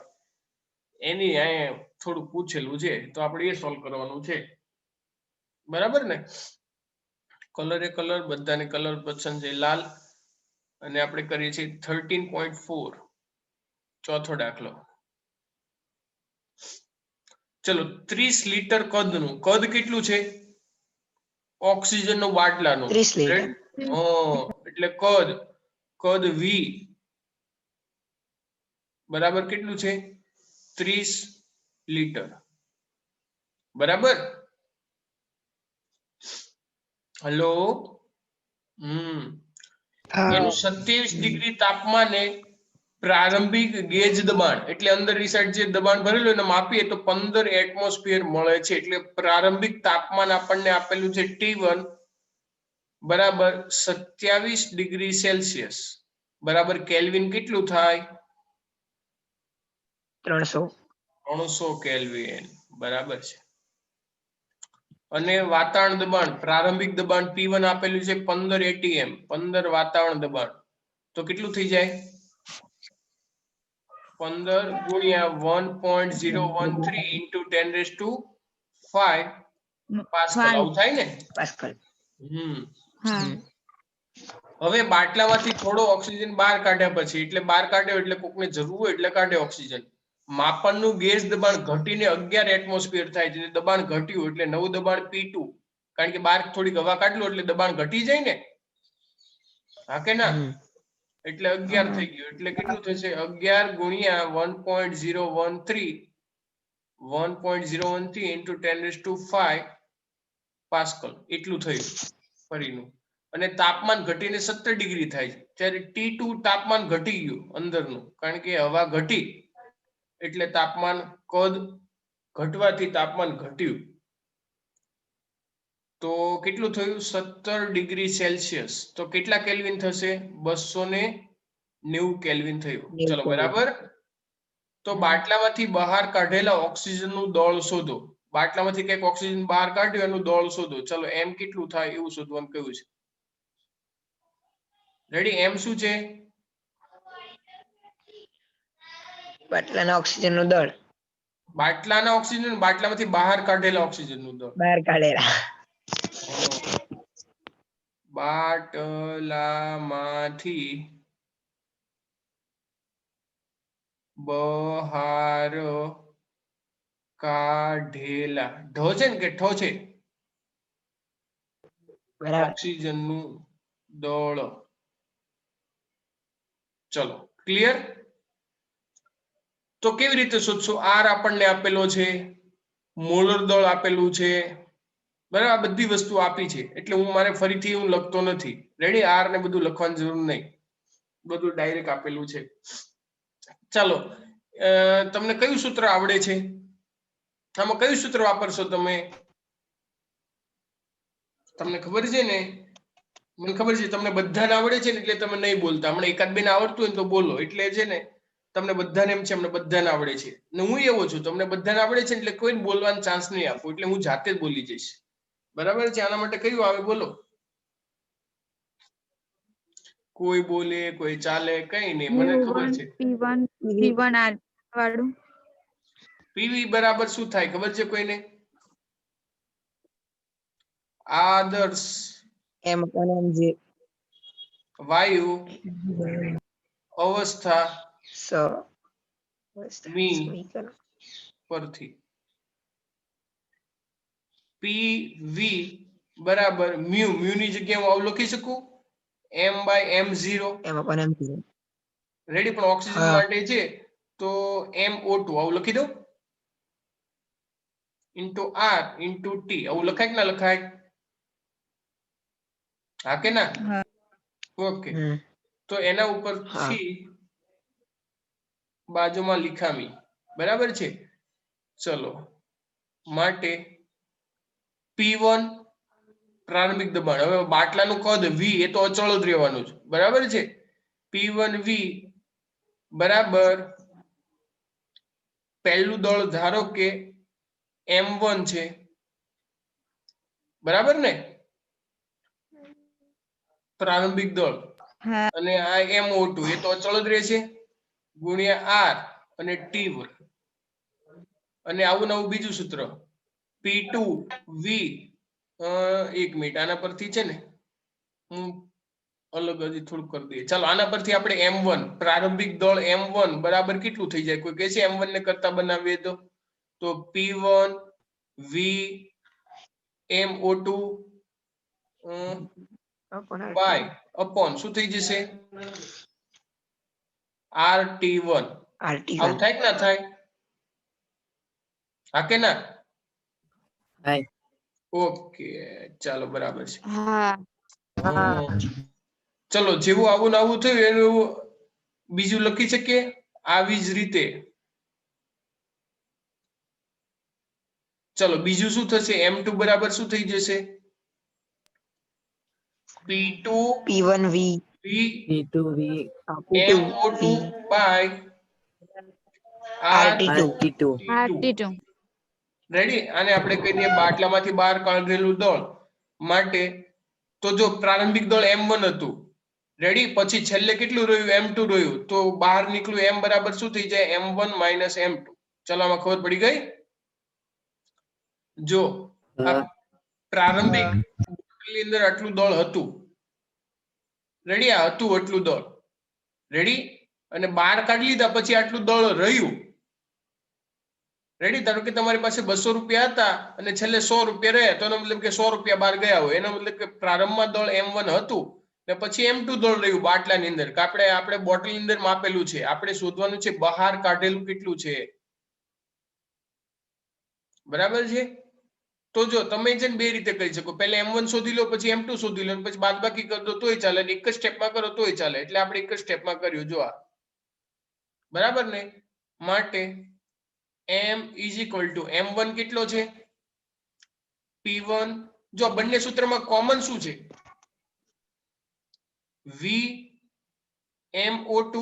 એની અહીંયા થોડું પૂછેલું છે તો આપણે એ સોલ્વ કરવાનું છે. બરાબર ને? કલર એ કલર, બધાને કલર પસંદ છે લાલ. અને આપણે કરીએ છીએ 13.4 ચોથો દાખલો. ચલો 30 લીટર કદનું, કદ કેટલું છે? ઓક્સિજનનો બાટલાનો 30 લીટર. એટલે કદ v બરાબર કેટલું છે? 30 લીટર. બરાબર? હલો? એનું 27 ડિગ્રી તાપમાને પ્રારંભિક ગેજ દબાણ એટલે અંદરની સાઈડ જે દબાણ ભરેલું એને માપીએ તો 15 એટમોસ્ફિયર મળે છે. એટલે પ્રારંભિક તાપમાન આપણને આપેલું છે T1 બરાબર 27 ડિગ્રી સેલ્સિયસ બરાબર કેલ્વિન કેટલું થાય? 300 કેલ્વિન. બરાબર છે. અને વાતાવરણ દબાણ પ્રારંભિક દબાણ P1 આપેલું છે 15 atm 15 વાતાવરણ દબાણ તો કેટલું થઈ જાય 15 ગુણ્યા 1.013 into 10⁵ પાસ્કલ આવું થાય ને પાસ્કલ. હા હવે બાટલામાંથી થોડો ઓક્સિજન બહાર કાઢ્યા પછી એટલે બહાર કાઢ્યો એટલે કોકને જરૂર હોય એટલે કાઢે ઓક્સિજન માપનનું ગેસ દબાણ ઘટીને 11 એટમોસ્ફિયર થાય છે દબાણ ઘટ્યું એટલે નવું દબાણ P2 કારણ કે બહાર થોડીક હવા કાઢલો એટલે દબાણ ઘટી જાય ને હા કે ના એટલે 11 થઈ ગયું એટલે કેટલું થશે 11 ગુણ્યા 1.013 into 10⁵ પાસ્કલ એટલું થયું ફરીનું અને તાપમાન ઘટીને 17 ડિગ્રી થાય છે ત્યારે T2 તાપમાન ઘટી ગયું અંદરનું કારણ કે હવા ઘટી એટલે તાપમાન કદ ઘટવાથી તાપમાન ઘટ્યું તો કેટલું થયું 17 ડિગ્રી સેલ્સિયસ તો કેટલા કેલ્વિન થશે 290 કેલ્વિન થયું ચલો બરાબર તો બાટલામાંથી બહાર કાઢેલા ઓક્સિજનનું દળ શોધો બાટલામાંથી કંઈક ઓક્સિજન બહાર કાઢ્યો એનું દળ શોધો ચલો એમ કેટલું થાય એવું શોધવાનું કહ્યું છે રેડી એમ શું છે બાટલાના ઓક્સિજન નું દળ બાટલાના ઓક્સિજન બાટલામાંથી બહાર કાઢેલા ઓક્સિજનનું દળ બહાર કાઢેલા. બાટલામાંથી બહાર કાઢેલા ઢ છે ને કે ઠ છે બરાબર. ઓક્સિજનનું દળ ચલો ક્લિયર તો કેવી રીતે શોધશો આર આપણને આપેલો છે મોલર દળ આપેલું છે બરાબર આ બધી વસ્તુ આપી છે એટલે હું મારે ફરીથી હું લખતો નથી રેડી આર ને બધું લખવાની જરૂર નહીં બધું ડાયરેક્ટ આપેલું છે ચાલો તમને કયું સૂત્ર આવડે છે આમાં કયું સૂત્ર વાપરશો તમે તમને ખબર છે ને મને ખબર છે તમને બધાને આવડે છે ને એટલે તમે નહીં બોલતા હમણાં એકાદ બેને આવડતું હોય ને તો બોલો એટલે છે ને તમને બધાને એમ છે અમને બધાને આવડે છે ને હું એવો છું તમને બધાને આવડે છે એટલે કોઈને બોલવાનો ચાન્સ નહીં આપું એટલે હું જાતે જ બોલી જઈશ બરાબર છે આના માટે કયું આવે બોલો કોઈ બોલે કોઈ ચાલે કઈ નહીં મને ખબર છે P1 R વાળું પીવી બરાબર શું થાય ખબર છે કોઈને આદર્શ M1 MG વાયુ અવસ્થા સમીકરણ પરથી પીવી બરાબર મ્યુ મ્યુ ની જગ્યાએ હું આવું લખી શકું m/m0 M1 MG રેડી પણ ઓક્સિજન માટે છે તો MO2 આવું લખી દઉં ઇન્ટુ R ઇન્ટુ T આવું લખાય કે ના લખાય હા કે ના ઓકે તો એના ઉપરથી બાજુમાં લીખામી બરાબર છે ચલો માટે P1 પ્રારંભિક દબાણ હવે બાટલાનું કદ V એ તો અચળ જ રહેવાનું છે બરાબર છે P1V બરાબર પહેલું દળ ધારો કે M1 છે બરાબર ને પ્રારંભિક દળ અને આ MO2 એ તો અચળ જ રહેશે ગુણ્યા R અને T1 અને આવું નવું બીજું સૂત્ર P2V એક મિનિટ આના પરથી છે ને હું અલગ હજી થોડું કરી દઈએ ચાલો આના પરથી આપણે M1 પ્રારંભિક દળ M1 બરાબર કેટલું થઈ જાય કોઈ કહે છે M1 ને કરતા બનાવીએ તો P1 V MO2 by upon શું થઈ જશે RT1 આવું થાય કે ના થાય હા કે ના ઓકે ચાલો બરાબર છે ચલો જેવું આવું ને આવું થયું એનું બીજું લખી શકીએ આવી જ રીતે ચલો બીજું શું થશે M2 બરાબર શું થઈ જશે P2 P1V P2V MO2 by RT2 RT2 ready? આને આપણે કહી દઈએ બાટલામાંથી બહાર કાઢેલું દળ માટે. તો જો પ્રારંભિક દળ m1 હતું, રેડી? પછી છેલ્લે કેટલું રહ્યું? m2 રહ્યું. તો બહાર નીકળ્યું m બરાબર શું થઈ જાય? m1 minus m2. ચલો આમાં ખબર પડી ગઈ? જો આ પ્રારંભિક બોટલની અંદર આટલું દળ હતું, રેડી? આ હતું આટલું દળ, રેડી? અને બહાર કાઢી લીધા પછી આટલું દળ રહ્યું, રેડી? ધારો કે તમારી પાસે 200 રૂપિયા હતા અને છેલ્લે 100 રૂપિયા રહ્યા, તો એનો મતલબ કે 100 રૂપિયા બહાર ગયા હોય. એનો મતલબ કે પ્રારંભમાં દળ m1 હતું ને પછી m2 દળ રહ્યું બાટલાની અંદર, કે આપણે બોટલની અંદર માપેલું છે. આપણે શોધવાનું છે બહાર કાઢેલું કેટલું છે, બરાબર છે? તો જો તમે છે ને બે રીતે કરી શકો. પહેલા m1 શોધી લો, પછી m2 શોધી લો, પછી બાદબાકી કરી દો તોય ચાલે, એક જ સ્ટેપમાં કરો તોય ચાલે. એટલે આપણે એક જ સ્ટેપમાં કર્યું. જો આ બરાબર ને? માટે m m1 કેટલો છે? p1. જો બંને સૂત્રમાં કોમન શું છે? v mo2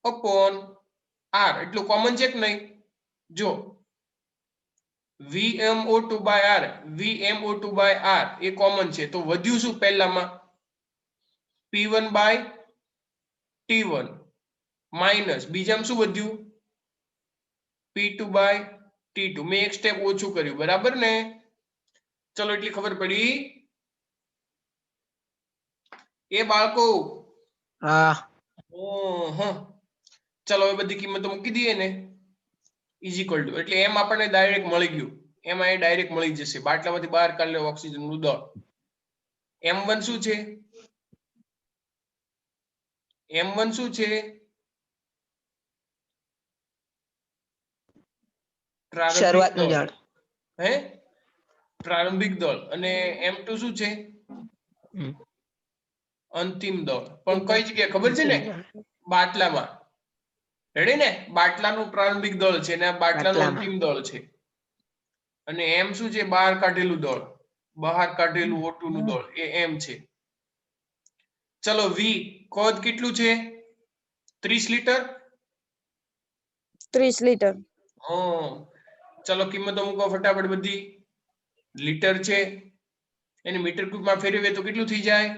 upon r. એટલું કોમન છે કે નહીં? જો VMO2 by R, VMO2 by R A common છે. તો વધ્યું શું પહેલામાં? P1 by T1 માઇનસ બીજામાં શું વધ્યું? P2 by T2. મેં એક સ્ટેપ ઓછું કર્યું, બરાબર ને? ચલો એટલી ખબર પડી? એ બાળકો હા ચલો હવે બધી કિંમતો મૂકી દઈએ ને. ઇઝ ઇક્વલ ટુ એટલે એમ આપણને ડાયરેક્ટ મળી ગયું. એમાં એ ડાયરેક્ટ મળી જશે. બાટલામાંથી બહાર કાઢેલું ઓક્સિજનનું દળ. m1 શું છે? m1 શું છે? શરૂઆતનું દળ. હે? પ્રારંભિક દળ. અને m2 શું છે? અંતિમ દળ. પણ કઈ જગ્યાએ ખબર છે ને? બાટલામાં. રેડી ને? બાટલાનું પ્રારંભિક દળ છે ને આ બાટલાનું અંતિમ દળ છે. અને m શું છે? બહાર કાઢેલું દળ, બહાર કાઢેલું O2 નું દળ, એ m છે. ચલો v કદ કેટલું છે? 30 લીટર. 30 લીટર. ચલો કિંમતો મૂકો ફટાફટ બધી. લીટર છે એને મીટર ક્યુબમાં ફેરવીએ તો કેટલું થઈ જાય?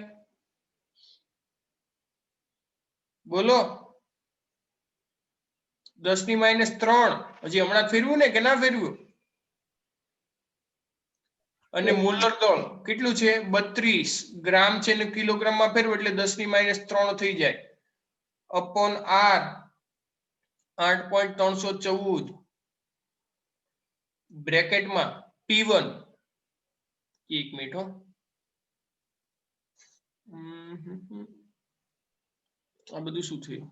બોલો. 10 ની -3. હજી હમણાં ફેરવ્યું ને કે ના ફેરવ્યું? અને મોલર દળ કેટલું છે? 32 ગ્રામ છે ને કિલોગ્રામમાં ફેરવો એટલે 10 ની -3 થઈ જાય. Upon r 8.314 બ્રેકેટમાં P1. એક મિનિટ હો. આ બધું શું થયું?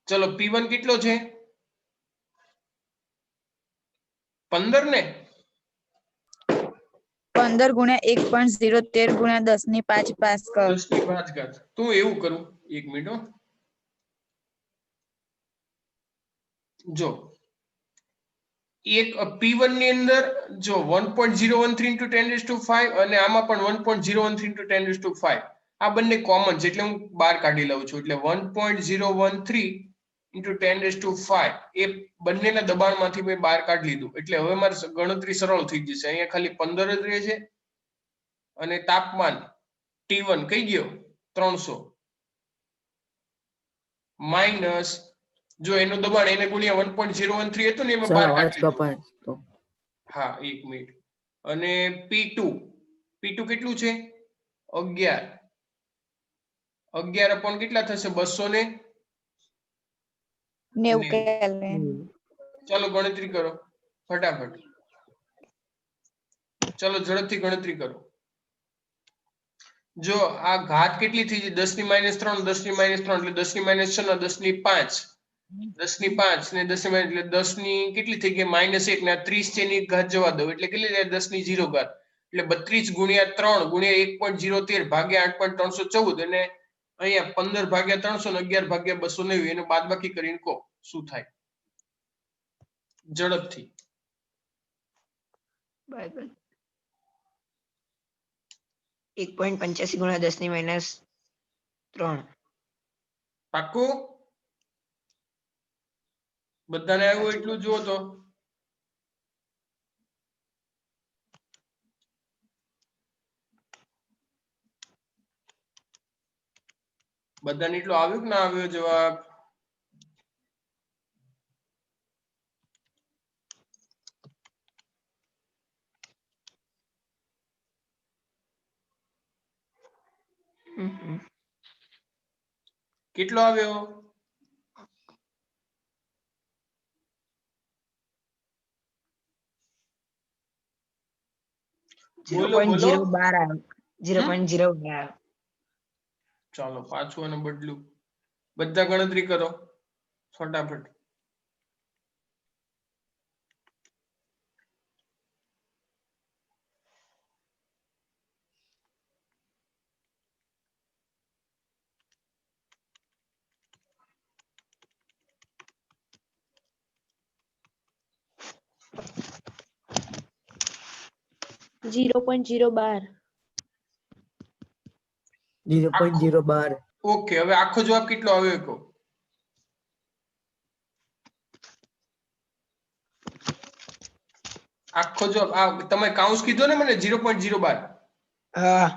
ચલો P1 કેટલો છે? 15 ને? 15 ગુણ્યા 1.013 ગુણ્યા 10 ની 5 પાસ્કલ. 10 ની 5 ઘાત. તો એવું કરું, એક મિનિટ હો. જો એક P1 ની અંદર જો 1.013 into 10⁵ અને આમાં પણ 1.013 into 10⁵. આ બંને કોમન છે એટલે હું બહાર કાઢી લઉં છું. એટલે 1.013 into 10⁵ એ બંનેના દબાણમાંથી મેં બહાર કાઢી લીધું. એટલે હવે મારી ગણતરી સરળ થઈ જશે. અહીંયા ખાલી 15 જ રહે છે અને તાપમાન T1 કઈ ગયો? 300 માઇનસ જો એનું દબાણ એને ગુણ્યા 1.013 હતું ને એમાં બહાર કાઢી લીધું. હા એક મિનિટ. અને P2 કેટલું છે? 11 upon કેટલા થશે? 290 કેલ્વિન. ચાલો ગણતરી કરો ફટાફટ. ચાલો ઝડપથી ગણતરી કરો. જો આ ઘાત કેટલી થઈ છે? 10 ની -3, 10 ની -3 એટલે 10 ની -6 ને 10 ની 5, 10 ની 5 ને 10 ની એટલે 10 ની કેટલી થઈ ગઈ? -1 ને આ 30 છે એની ઘાત જવા દો એટલે કેટલી થાય? 10 ની 0 ઘાત. એટલે 32 ગુણ્યા 3 ગુણ્યા 1.013 ભાગ્યા 8.314 અને અહીંયા 15 ભાગ્યા 300 ને 11 ભાગ્યા 290 એને બાદબાકી કરીને કહો શું થાય ઝડપથી. બરાબર. 1.85 ગુણ્યા 10 ની -3 પાક્કું? બધાને આવ્યું એટલું જુઓ તો. બધાને એટલું આવ્યું કે ના આવ્યો જવાબ? કેટલો આવ્યો? બોલો બોલો. 0.012 આવ્યો 0.012 ચાલો પાછું અને બદલું. બધા ગણતરી કરો ફટાફટ. ઝીરો પોઈન્ટ ઝીરો 0.012 ઓકે, હવે આખો જવાબ કેટલો આવ્યો કહો. આખો જવાબ આ તમે કાઉન્સ કીધો ને મને 0.012. હા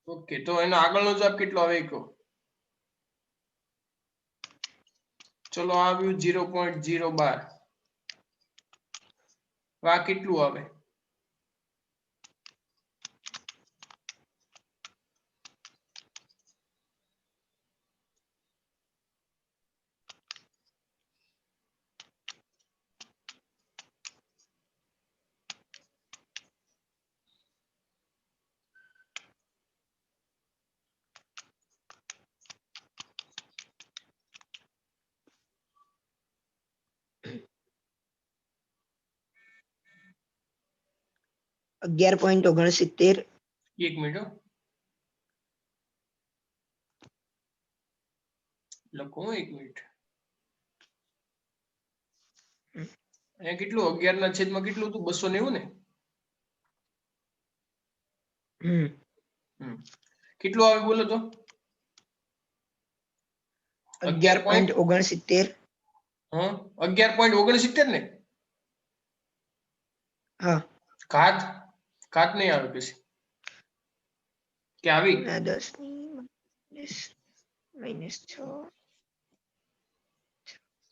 ઓકે, તો એનો આગળનો જવાબ કેટલો આવે કહો. ચલો આવ્યું 0.012. આ કેટલું આવે? .69 એક મિનિટ હો. લખો એક મિનિટ. અહીંયા કેટલું 11 ના છેદમાં કેટલું હતું? 290 ને? કેટલું આવે બોલો તો? 11.69 હા, 11.69 ને? હા ઘાત ઘાત નહીં આવે પછી કે આવી? ના 10 ની -6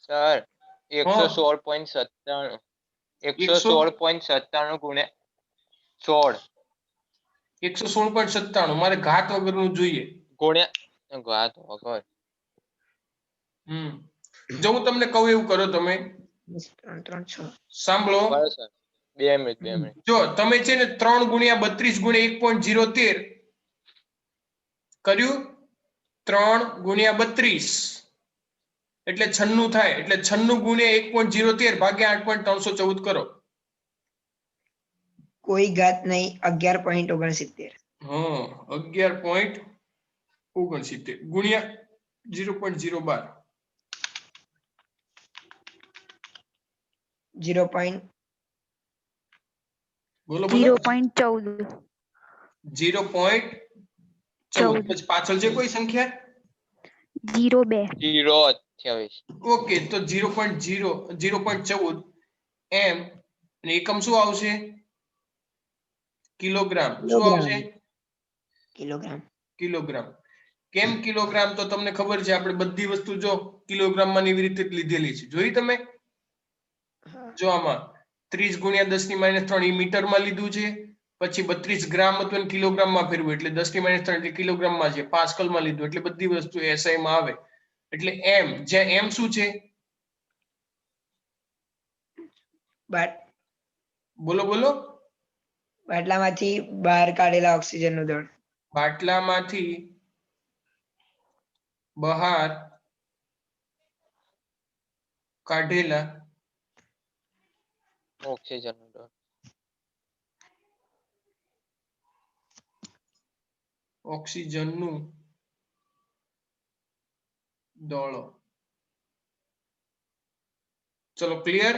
સર 116.97 116.97 ગુણ્યા 16 116.97. મારે ઘાત વગરનું જોઈએ. ગુણ્યા ઘાત વગર. જો હું તમને કહું એવું કરો તમે. 3 3 6 સાંભળો. બરાબર સર 2 મિનિટ જો તમે છે ને 3 ગુણ્યા 32 ગુણ્યા 1.013 કર્યું. 3 ગુણ્યા 32 એટલે 96 થાય. એટલે 96 ગુણ્યા 1.013 ભાગ્યા 8.314 કરો. કોઈ ઘાત નહીં 11.69 હા, 11.69 ગુણ્યા 0.012 0. બોલો બોલો. 0.14 0.14 પછી પાછળ છે કોઈ સંખ્યા? 02 0.28 ઓકે, તો 0.14 એમ અને એકમ શું આવશે? કિલોગ્રામ. શું આવશે? Kilogram kilogram. કેમ કિલોગ્રામ? તો તમને ખબર છે આપણે બધી વસ્તુ જો કિલોગ્રામમાં એવી રીતે જ લીધેલી છે. જોઈ તમે? જો આમાં 30 ગુણ્યા 10 ની -3 એ મીટરમાં લીધું છે. પછી 32 ગ્રામ હતું ને કિલોગ્રામમાં ફેરવું એટલે 10 ની -3 એટલે કિલોગ્રામમાં છે. પાસ્કલમાં લીધું એટલે બધી વસ્તુ એસઆઈ માં આવે. એટલે એમ, જ્યાં એમ શું છે? બોલો બોલો. બાટલામાંથી બહાર કાઢેલા ઓક્સિજનનું દળ. બાટલામાંથી બહાર કાઢેલા ઓક્સિજન ઓક્સિજનનું દળ. ચલો ક્લિયર?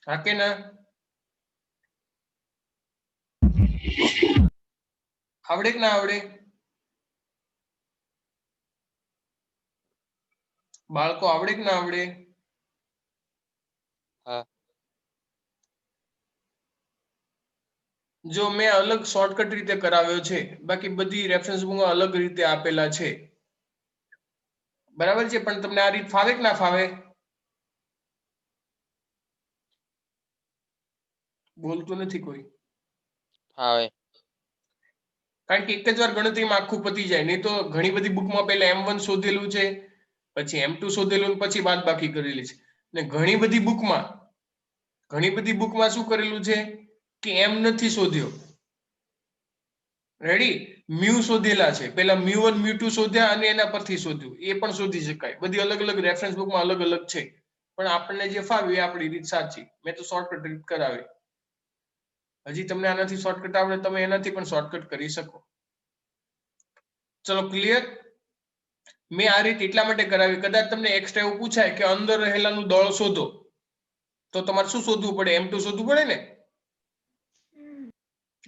હા કે ના? આવડે કે ના આવડે? બાળકો આવડે કે ના આવડે? હા. જો મેં અલગ શોર્ટકટ રીતે કરાવ્યો છે, બાકી બધી રેફરન્સ બુકમાં અલગ રીતે આપેલા છે. બરાબર છે, પણ તમને આ રીત ફાવે કે ના ફાવે? બોલતું નથી કોઈ. ફાવે. કારણ કે એક જ વાર ગણતરીમાં આખું પતી જાય, નહીં તો ઘણી બધી બુકમાં પહેલા M1 શોધેલું છે, પછી M2 શોધેલું, પછી બાદ બાકી કરેલી છે. ને ઘણી બધી બુકમાં શું કરેલું છે કે M નથી શોધ્યો. રેડી? મ્યુ શોધેલા છે, પેલા મ્યુ1 મ્યુ2 શોધ્યા અને એના પરથી શોધ્યું, એ પણ શોધી શકાય. બધી અલગ અલગ રેફરન્સ બુકમાં અલગ અલગ છે, પણ આપણને જે ફાવ્યું એ આપણી રીત સાચી. મેં તો શોર્ટકટ રીત કરાવી. હજી તમને આનાથી શોર્ટકટ આવડે, તમે એનાથી પણ શોર્ટકટ કરી શકો. ચલો ક્લિયર? મેં આ રીત એટલા માટે કરાવી, કદાચ તમને એક્સ્ટ્રા એવું પૂછાય કે અંદર રહેલાનું દળ શોધો, તો તમારે શું શોધવું પડે? M2 શોધવું પડે ને?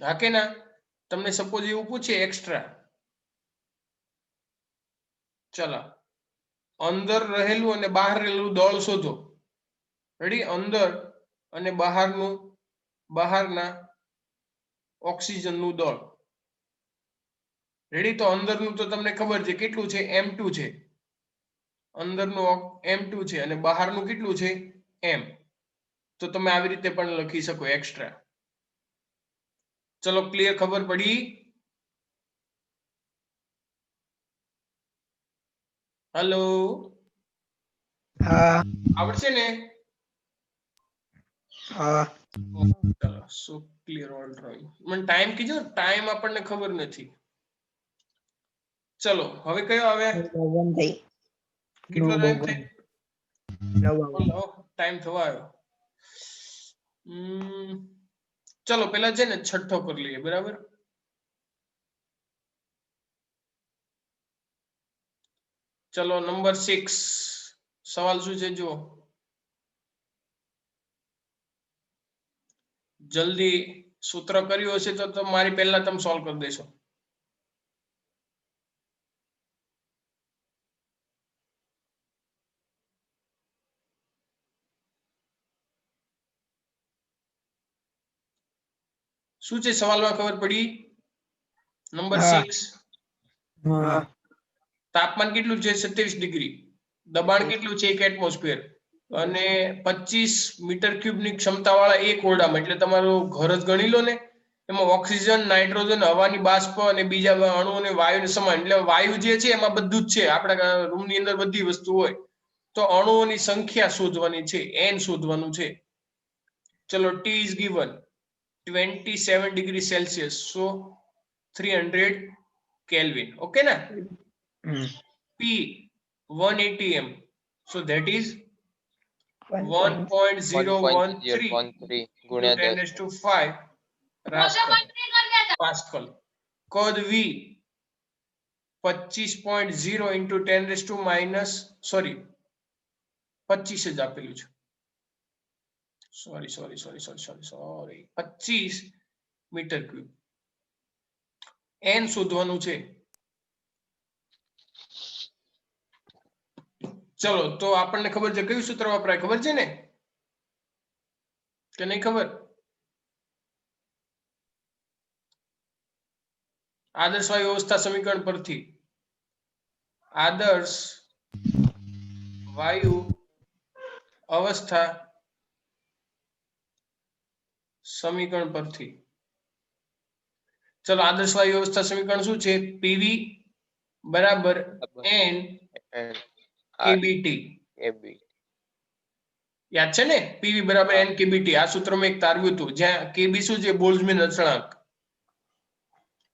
હા કે ના? તમને સપોઝ એવું પૂછે એક્સ્ટ્રા, ચલો અંદર રહેલું અને બહાર રહેલું દળ શોધો. રેડી? અંદર અને બહારના ઓક્સિજનનું દળ. રેડી? તો અંદરનું તો તમને ખબર છે કેટલું છે, M2 છે. અંદરનું M2 છે અને બહારનું કેટલું છે? M. તો તમે આવી રીતે પણ લખી શકો એક્સ્ટ્રા. ચલો ક્લિયર? ખબર પડી? હેલો, હા આવડશે ને? હા ચલો સો ક્લિયર ઓલ ડ્રોઈંગ. મને ટાઈમ કીજો, ટાઈમ આપણને ખબર નથી. ચલો હવે કયો આવે? કેટલો ટાઈમ છે? ટાઈમ થવા આવ્યો. ચલો પેલા છે ને છઠ્ઠો કરી લઈએ. બરાબર? ચલો નંબર 6. સવાલ શું છે જુઓ. જલ્દી સૂત્ર કર્યું હશે તો મારી પહેલા તમે સોલ્વ કરી દેશો. શું છે સવાલમાં? ખબર પડી? નંબર 6. હા તાપમાન કેટલું છે? 27 ડિગ્રી. દબાણ કેટલું છે? 1 એટમોસ્ફિયર. અને 25 મીટર ક્યુબની ક્ષમતા વાળા એક ઓરડામાં, એટલે તમારું ઘર જ ગણી લો ને, એમાં ઓક્સિજન, નાઇટ્રોજન, હવાની બાષ્પ અને બીજા અણુ અને વાયુને સમાન, એટલે વાયુ જે છે એમાં બધું જ છે. આપણા રૂમની અંદર બધી વસ્તુ હોય. તો અણુઓની સંખ્યા શોધવાની છે, n શોધવાનું છે. ચલો T is given 27 degree Celsius, so 300 kelvin. Okay ના? P 180 m, so that is 1.013 1.013 into 10 ગુણ્યા 10 raised to 5 પાસ્કલ. કદ V 25.0 into 10 raised to minus 25 જ આપેલું છે. Sorry 25 metre cube. n શોધવાનું છે. ચલો તો આપણને ખબર છે કયું સૂત્ર વપરાય? ખબર છે ને કે નહીં ખબર? આદર્શ વાયુ અવસ્થા સમીકરણ પરથી. આદર્શ વાયુ અવસ્થા સમીકરણ પરથી. ચલો આદર્શ વાયુ અવસ્થા સમીકરણ શું છે? PV બરાબર N KBT. યાદ છે ને? PV બરાબર N KBT. આ સૂત્ર મેં એક તારવ્યું હતું, જ્યાં KB શું છે? બોલ્ટ્ઝમેન અચળાંક.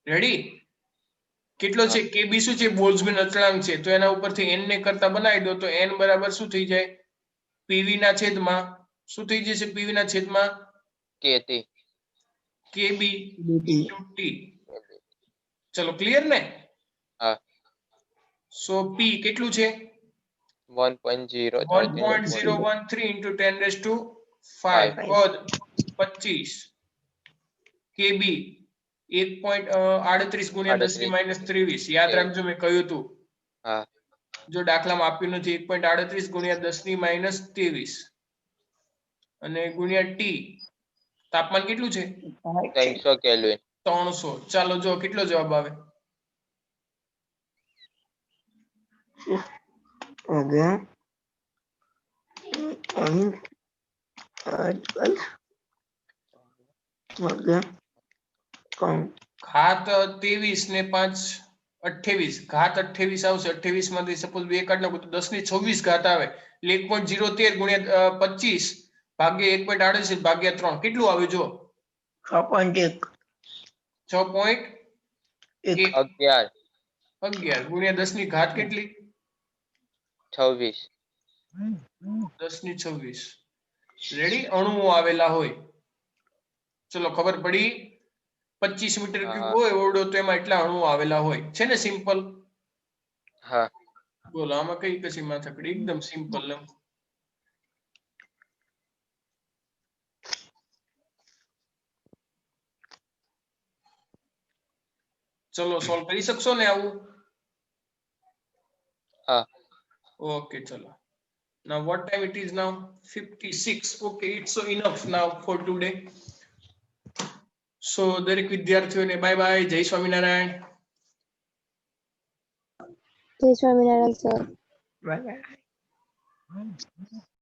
રેડી? કેટલો છે? KB શું છે? બોલ્ટ્ઝમેન અચળાંક છે. તો એના ઉપરથી n ને કરતા બનાવી દો, તો n બરાબર શું થઈ જાય? PV ના છેદમાં શું થઈ જશે? PV ના છેદમાં KB into T. ચલો ક્લિયર ને? હા. સો P કેટલું છે? 1.013 into 10 raised to 5. કદ 25. KB 1.38 ગુણ્યા 10 ની -23. યાદ રાખજો મેં કહ્યું હતું. હા. જો દાખલામાં આપ્યું નથી 1.38 ગુણ્યા 10 ની માઇનસ 23 અને ગુણ્યા ટી તાપમાન કેટલું છે 300 કેલ્વિન 300. ચાલો જો કેટલો જવાબ આવે ઓકે ઘાત 23 ને 5 28 ઘાત 28 આવશે 28 માંથી સપોઝ 2 કાઢ નાખો તો 10 ની 26 ઘાત આવે એટલે 1.013 ગુણ્યા 25 ભાગ્યા 1.38 ભાગ્યા 3 કેટલું આવે જો 6.1 6.1 11 11 ગુણ્યા 10 ની ઘાત કેટલી 26 10 ની 26 રેડી અણુઓ આવેલા હોય ચલો ખબર પડી 25 મીટર ક્યુબ હા. હોય ઓરડો તો એમાં એટલા અણુઓ આવેલા હોય છે ને સિમ્પલ હા બોલો આમાં કઈ કશી માથાકડી એકદમ સિમ્પલ ચલો સોલ્વ કરી શકશો ને આવું હા Okay, chalo. Now what time it is now? 56. Okay, it's so enough now for today. So દરેક વિદ્યાર્થીઓને બાય બાય જય સ્વામિનારાયણ જય સ્વામિનારાયણ સર બાય બાય